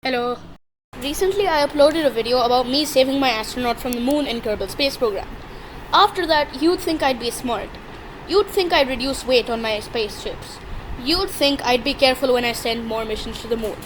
Hello. Recently, I uploaded a video about me saving my astronaut from the moon in Kerbal Space Program. After that, you'd think I'd be smart. You'd think I'd reduce weight on my spaceships. You'd think I'd be careful when I send more missions to the moon.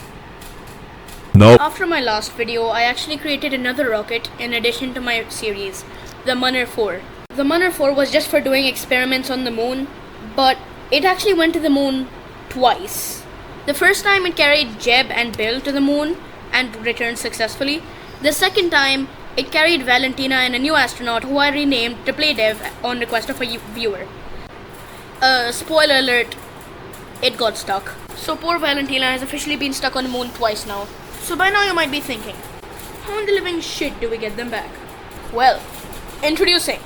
Nope. After my last video, I actually created another rocket in addition to my series, the Munner 4. The Munner 4 was just for doing experiments on the moon, but it actually went to the moon twice. The first time it carried Jeb and Bill to the moon and returned successfully. The second time it carried Valentina and a new astronaut who I renamed to play dev on request of a viewer. Spoiler alert, it got stuck. So poor Valentina has officially been stuck on the moon twice now. So by now you might be thinking, how in the living shit do we get them back? Well, introducing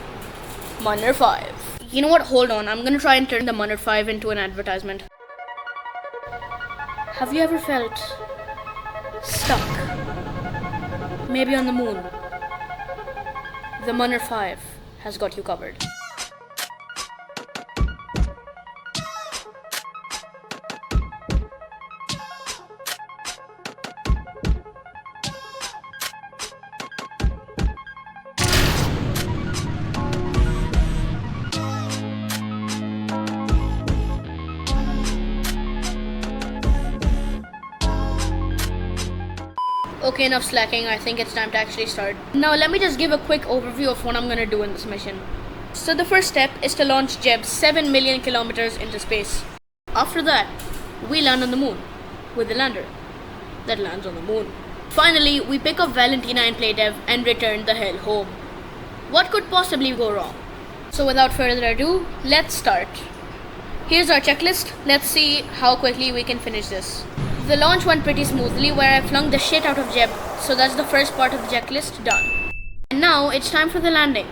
Munner 5. You know what, hold on, I'm gonna try and turn the Munner 5 into an advertisement. Have you ever felt stuck? Maybe on the moon? The Munner 5 has got you covered. Okay, enough slacking. I think it's time to actually start. Now let me just give a quick overview of what I'm gonna do in this mission. So the first step is to launch Jeb 7 million kilometers into space. After that, we land on the moon with the lander that lands on the moon. Finally, we pick up Valentina and play dev and return the hell home. What could possibly go wrong? So without further ado, let's start. Here's our checklist. Let's see how quickly we can finish this. The launch went pretty smoothly where I flung the shit out of Jeb, so that's the first part of the checklist done. And now it's time for the landing.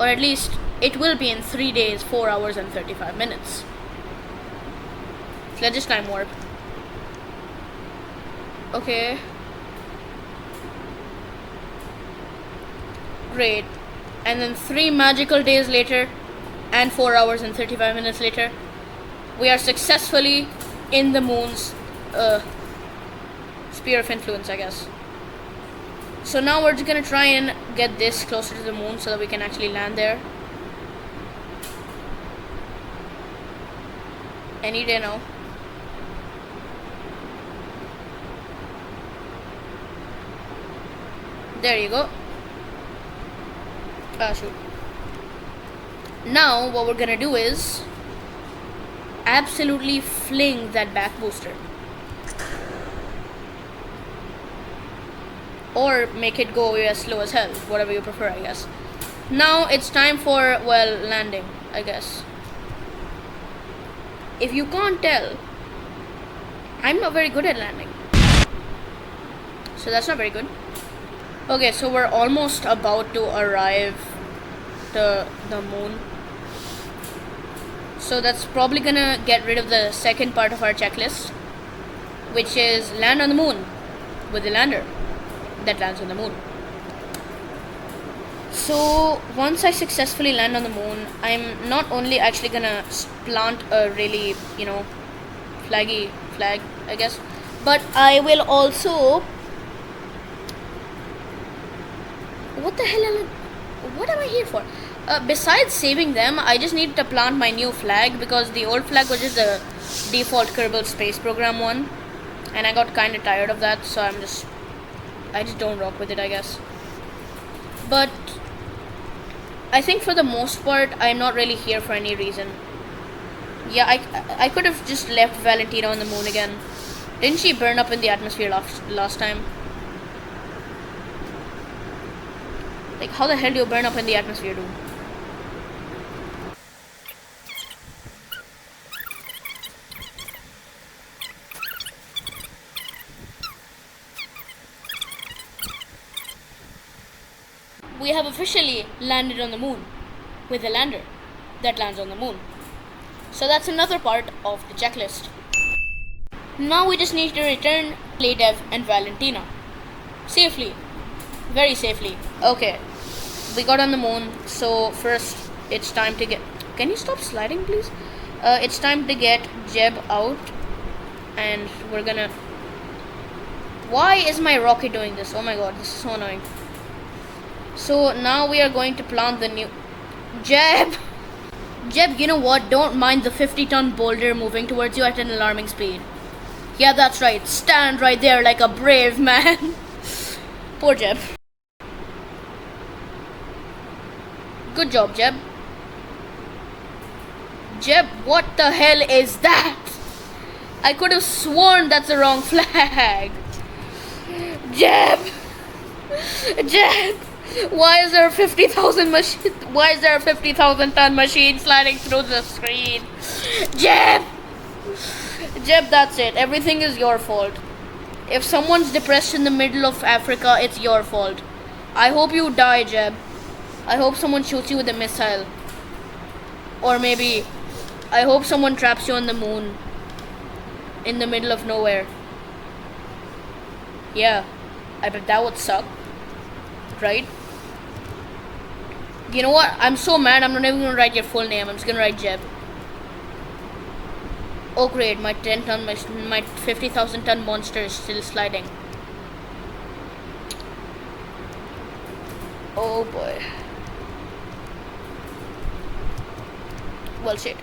Or at least, it will be in 3 days, 4 hours and 35 minutes. So let's just time warp. Okay. Great. And then 3 magical days later, and 4 hours and 35 minutes later, we are successfully in the moon's sphere of influence, I guess. So now we're just gonna try and get this closer to the moon so that we can actually land there. Any day now. There you go. Ah, shoot. Now what we're gonna do is absolutely fling that back booster. Or make it go as slow as hell, whatever you prefer, I guess. Now it's time for, well, landing, I guess. If you can't tell, I'm not very good at landing. So that's not very good. Okay, so we're almost about to arrive to the moon. So that's probably gonna get rid of the second part of our checklist, which is land on the moon with the lander that lands on the moon. So once I successfully land on the moon, I'm not only actually gonna plant a really, flaggy flag, I guess, but I will also... What am I here for? Besides saving them, I just need to plant my new flag because the old flag was just the default Kerbal Space Program one, and I got kind of tired of that, so I just don't rock with it, I guess. But I think for the most part, I'm not really here for any reason. Yeah, I could have just left Valentina on the moon again. Didn't she burn up in the atmosphere last time? Like, how the hell do you burn up in the atmosphere, dude? We have officially landed on the moon with the lander that lands on the moon. So that's another part of the checklist. Now we just need to return Playdev and Valentina safely, very safely. Okay, we got on the moon, so first it's time to get... Can you stop sliding, please? It's time to get Jeb out, and we're gonna Why is my rocket doing this? Oh my god, this is so annoying. So now we are going to plant the new... Jeb, you know what? Don't mind the 50-ton boulder moving towards you at an alarming speed. Yeah, that's right. Stand right there like a brave man. Poor Jeb. Good job, Jeb. Jeb, what the hell is that? I could have sworn that's the wrong flag. Jeb! Why is there a 50,000 machine? Why is there a 50,000 ton machine sliding through the screen? Jeb, that's it. Everything is your fault. If someone's depressed in the middle of Africa, it's your fault. I hope you die, Jeb. I hope someone shoots you with a missile. Or maybe, I hope someone traps you on the moon. In the middle of nowhere. Yeah, I bet that would suck. Right? You know what? I'm so mad, I'm not even gonna write your full name. I'm just gonna write Jeb. Oh great, my 50,000 ton monster is still sliding. Oh boy. Well, shit.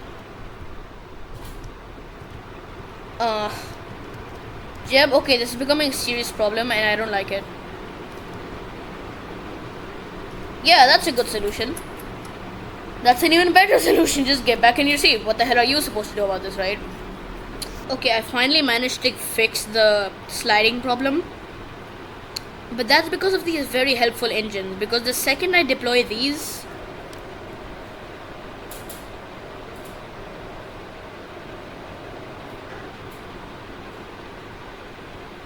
Jeb, okay, this is becoming a serious problem and I don't like it. Yeah, that's a good solution. That's an even better solution. Just get back in your seat. What the hell are you supposed to do about this, right? Okay, I finally managed to fix the sliding problem. But that's because of these very helpful engines. Because the second I deploy these...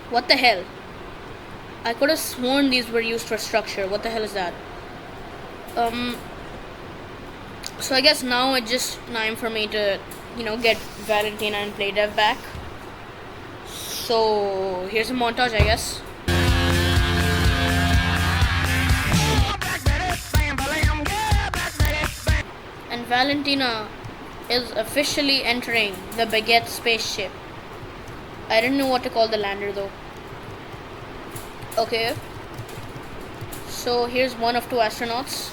What the hell? I could have sworn these were used for structure. What the hell is that? So I guess now it's just time for me to, get Valentina and PlayDev back. So here's a montage, I guess. And Valentina is officially entering the Baguette spaceship. I didn't know what to call the lander though. Okay. So here's one of two astronauts.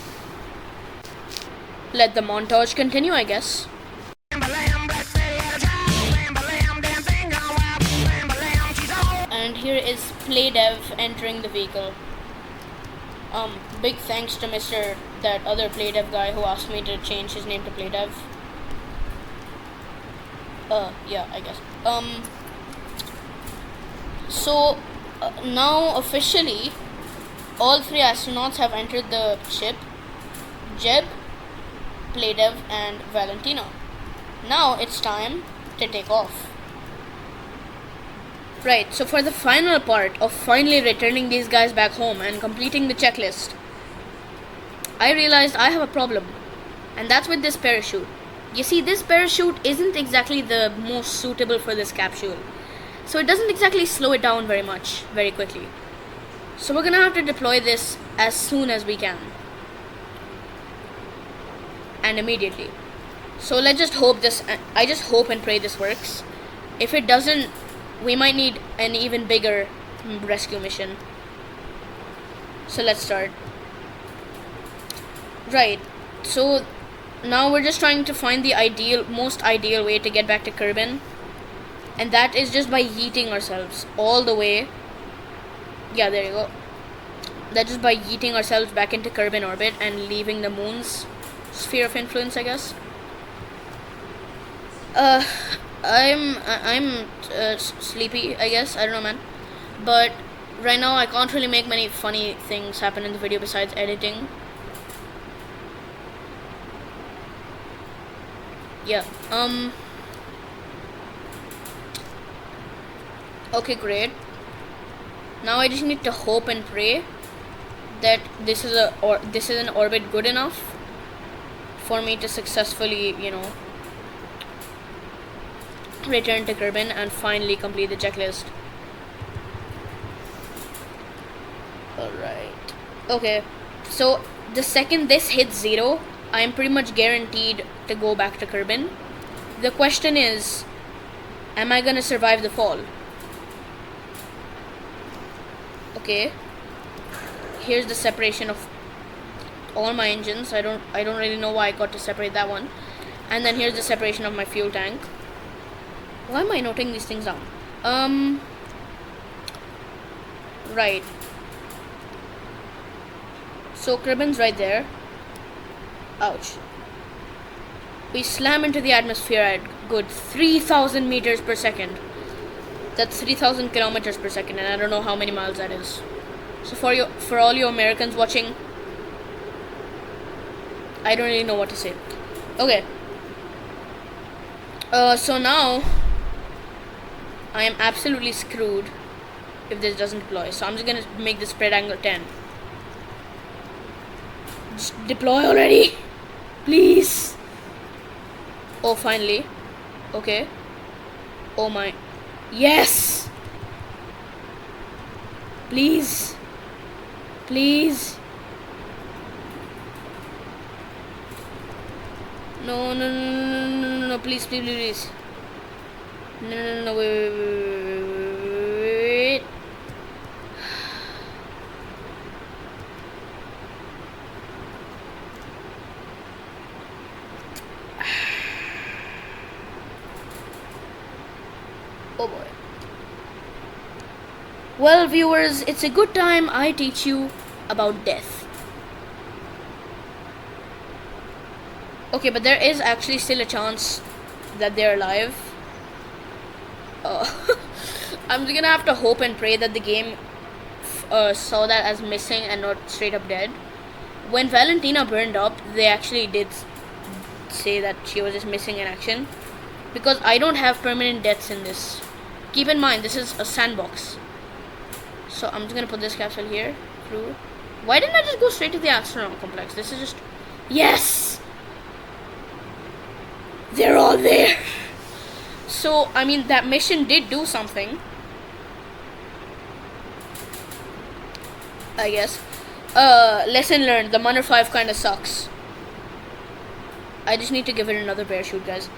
Let the montage continue, I guess. And here is PlayDev entering the vehicle. Big thanks to that other PlayDev guy who asked me to change his name to PlayDev. Yeah, I guess. So now officially all three astronauts have entered the ship. Jeb, PlayDev and Valentina. Now it's time to take off. Right, so for the final part of finally returning these guys back home and completing the checklist, I realized I have a problem, and that's with this parachute. You see, this parachute isn't exactly the most suitable for this capsule, so it doesn't exactly slow it down very quickly. So we're gonna have to deploy this as soon as we can. And immediately. So let's just hope I just hope and pray this works. If it doesn't, we might need an even bigger rescue mission. So let's start. Right, so now we're just trying to find the most ideal way to get back to Kerbin. And that is just by yeeting ourselves all the way. Yeah, there you go. That's just by yeeting ourselves back into Kerbin orbit and leaving the moon's sphere of influence, I guess. I'm sleepy, I guess. I don't know, man. But right now I can't really make many funny things happen in the video besides editing. Yeah. Okay, great. Now I just need to hope and pray that this is an orbit good enough for me to successfully, return to Kerbin and finally complete the checklist. Alright. Okay, so the second this hits 0, I am pretty much guaranteed to go back to Kerbin. The question is, am I gonna survive the fall? Okay. Here's the separation of all my engines. I don't really know why I got to separate that one. And then here's the separation of my fuel tank. Why am I noting these things down? Right. So Kerbin's right there. Ouch. We slam into the atmosphere at good 3,000 meters per second. That's 3,000 kilometers per second, and I don't know how many miles that is. So for all you Americans watching, I don't really know what to say. Okay. So now I am absolutely screwed if this doesn't deploy. So I'm just gonna make the spread angle 10. Just deploy already, please. Oh, finally. Okay. Oh my. Yes. Please. Please. No, no, no, no, no, no, no, please, please, please. No, no, no, no, wait. Oh boy. Well, viewers, it's a good time I teach you about death. Okay, but there is actually still a chance that they're alive. I'm just gonna have to hope and pray that the game saw that as missing and not straight up dead. When Valentina burned up, they actually did say that she was just missing in action. Because I don't have permanent deaths in this. Keep in mind, this is a sandbox. So I'm just gonna put this capsule here. Through. Why didn't I just go straight to the astronaut complex? This is just... Yes! They're all there! So, I mean, that mission did do something. I guess. Lesson learned. The Munner 5 kinda sucks. I just need to give it another parachute, guys.